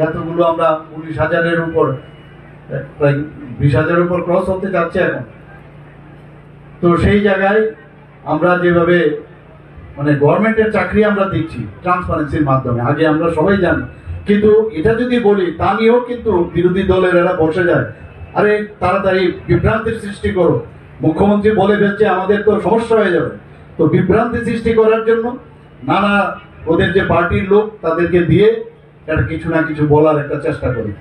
এতগুলো আমরা 19,000-এর উপর, প্রায় 20,000-এর উপর ক্রস হতে যাচ্ছে এখন। তো সেই জায়গায় আমরা যেভাবে মানে গভর্নমেন্টের চাকরি আমরা দিচ্ছি ট্রান্সপারেন্সির মাধ্যমে, আগে আমরা সবাই জানি, কিন্তু এটা যদি বলি তা নিয়েও কিন্তু বিরোধী দলের এরা বসে যায়, আরে তাড়াতাড়ি বিভ্রান্তির সৃষ্টি করো, মুখ্যমন্ত্রী বলে ফেলছে আমাদের তো সমস্যা হয়ে যাবে। তো বিভ্রান্তি সৃষ্টি করার জন্য নানা ওদের যে পার্টির লোক তাদেরকে দিয়ে একটা কিছু না কিছু বলার একটা চেষ্টা করি,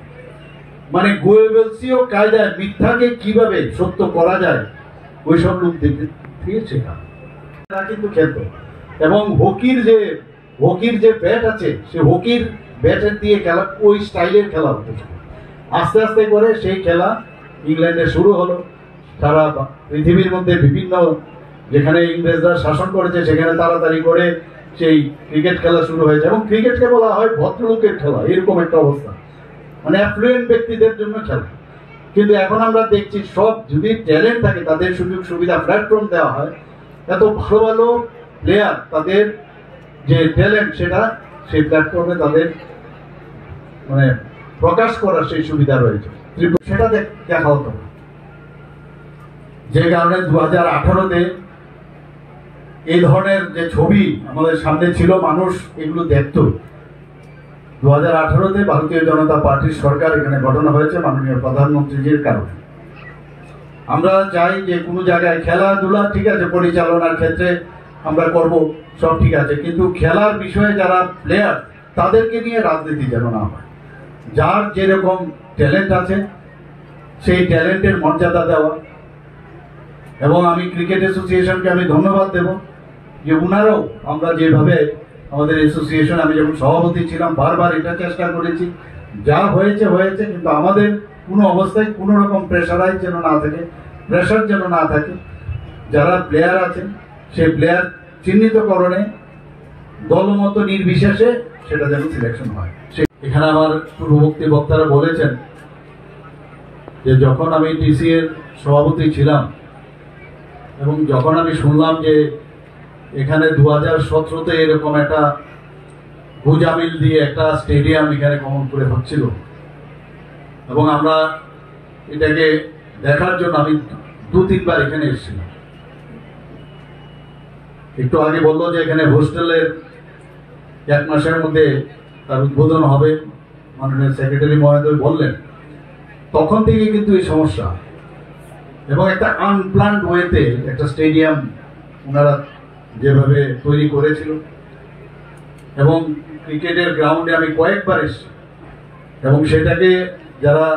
মানে গোয়েবলসীয় কায়দায় মিথ্যাকে কিভাবে সত্য করা যায় ওইসব লোক দিয়েছে কিন্তু খেলত। এবং হকির যে ব্যাট আছে সে হকির ব্যাটের দিয়ে খেলা, ওই স্টাইলের খেলা হতো। আস্তে আস্তে করে সেই খেলা ইংল্যান্ডে শুরু হলো। সারা পৃথিবীর মধ্যে বিভিন্ন যেখানে ইংরেজরা শাসন করেছে সেখানে তাড়াতাড়ি করে সেই ক্রিকেট খেলা শুরু হয়েছে, এবং ক্রিকেটকে বলা হয় ভদ্রলোকের খেলা, এরকম একটা অবস্থা, মানে অ্যাফ্লুয়েন্ট ব্যক্তিদের জন্য খেলা। কিন্তু এখন আমরা দেখছি সব যদি ট্যালেন্ট থাকে তাদের সুযোগ সুবিধা প্ল্যাটফর্ম দেওয়া হয়, এত ভালো ভালো প্লেয়ার তাদের যে ট্যালেন্ট সেটা সেই প্ল্যাটফর্মে তাদের মানে প্রকাশ করার সেই সুবিধা রয়েছে, সেটা দেখা হতো। যে কারণে 2018-তে এই ধরনের যে ছবি আমাদের সামনে ছিল, মানুষ এগুলো দেখত। 2018-তে ভারতীয় জনতা পার্টির সরকার এখানে গঠন হয়েছে মাননীয় প্রধানমন্ত্রীজির কারণে। আমরা চাই যে কোনো জায়গায় খেলাধুলা ঠিক আছে, পরিচালনার ক্ষেত্রে আমরা করব, সব ঠিক আছে, কিন্তু খেলার বিষয়ে যারা প্লেয়ার তাদেরকে নিয়ে রাজনীতি যেন না হয়। যার যেরকম ট্যালেন্ট আছে সেই ট্যালেন্টের মর্যাদা দেওয়া। এবং আমি ক্রিকেট অ্যাসোসিয়েশনকে আমি ধন্যবাদ দেব যে ওনারাও, আমরা যেভাবে আমাদের অ্যাসোসিয়েশন, আমি যখন সভাপতি ছিলাম বারবার এটা চেষ্টা করেছি, যা হয়েছে হয়েছে, কিন্তু আমাদের কোনো অবস্থায় কোনো রকম প্রেশারাইজ যেন না থাকে, প্রেশার যেন না থাকে। যারা প্লেয়ার আছেন সেই প্লেয়ার চিহ্নিতকরণে দলমত নির্বিশেষে সেটা যেন সিলেকশন হয়। এখানে আমার পূর্ববর্তী বক্তারা বলেছেন যে যখন আমি টিসি এর সভাপতি ছিলাম এবং যখন আমি শুনলাম যে এখানে 2017-তে এরকম একটা গুজামিল দিয়ে একটা স্টেডিয়াম এখানে কমন করে হচ্ছিল, এবং আমরা এটাকে দেখার জন্য আমি 2-3 বার এখানে এসেছিলাম। একটু আগে বললো যে এখানে হোস্টেলের 1 মাসের মধ্যে তার উদ্বোধন হবে, মাননীয় সেক্রেটারি মহোদয় বললেন। তখন থেকে কিন্তু এই সমস্যা, এবং একটা আনপ্ল্যান্ড ওয়েতে একটা স্টেডিয়াম ওনারা যেভাবে তৈরি করেছিল, এবং ক্রিকেটের গ্রাউন্ডে আমি কয়েকবার এসেছি, এবং সেটাকে যারা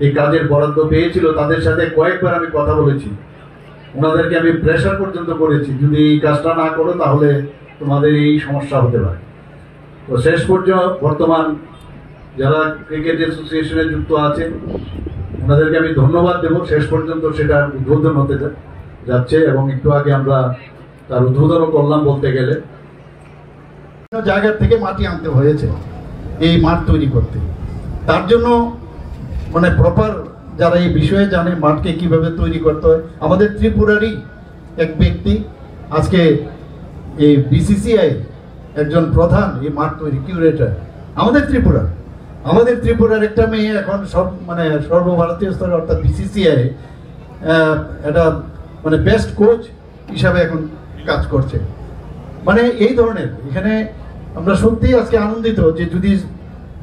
এই কাজের বরাদ্দ পেয়েছিল তাদের সাথে কয়েকবার আমি কথা বলেছি, ওনাদেরকে আমি প্রেশার পর্যন্ত করেছি, যদি এই কাজটা না করো তাহলে তোমাদের এই সমস্যা হতে পারে। তো শেষ পর্যন্ত বর্তমান যারা ক্রিকেট অ্যাসোসিয়েশনে যুক্ত আছেন ওনাদেরকে আমি ধন্যবাদ দেব, শেষ পর্যন্ত সেটা উদ্বোধন হতে যাচ্ছে, এবং একটু আগে আমরা তার উদ্বোধনও করলাম। বলতে গেলে জায়গা থেকে মাটি আনতে হয়েছে এই মাঠ তৈরি করতে, তার জন্য মানে প্রপার যারা এই বিষয়ে জানে মাঠকে কিভাবে তৈরি করতে হয়। আমাদের ত্রিপুরারই এক ব্যক্তি আজকে এই বিসিসিআই একজন প্রধান, এই মাঠ তৈরি কিউরেটর আমাদের ত্রিপুরার একটা মেয়ে এখন সব মানে সর্বভারতীয় স্তরে অর্থাৎ বিসিসিআই এটা মানে বেস্ট কোচ হিসাবে এখন কাজ করছে। মানে এই ধরনের এখানে আমরা সত্যিই আজকে আনন্দিত যে যদি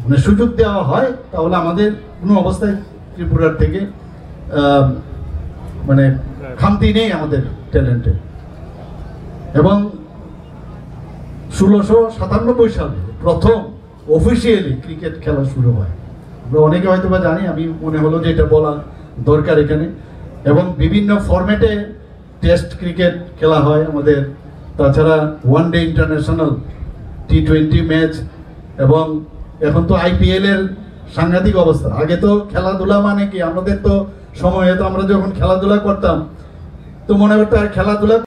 মানে সুযোগ দেওয়া হয় তাহলে আমাদের কোনো অবস্থায় ত্রিপুরার থেকে মানে খামতি নেই আমাদের ট্যালেন্টে। এবং 1697 সালে প্রথম অফিসিয়ালি ক্রিকেট খেলা শুরু হয়, আমরা অনেকে হয়তো বা জানি, আমি মনে হলো যে এটা বলা দরকার এখানে। এবং বিভিন্ন ফরম্যাটে টেস্ট ক্রিকেট খেলা হয় আমাদের, তাছাড়া ওয়ানডে ইন্টারন্যাশনাল, T20 ম্যাচ, এবং এখন তো IPL এর সাংঘাতিক অবস্থা। আগে তো খেলাধুলা মানে কি, আমাদের তো সময়ে তো আমরা যখন খেলাধুলা করতাম তো মনে হতো আর খেলাধুলা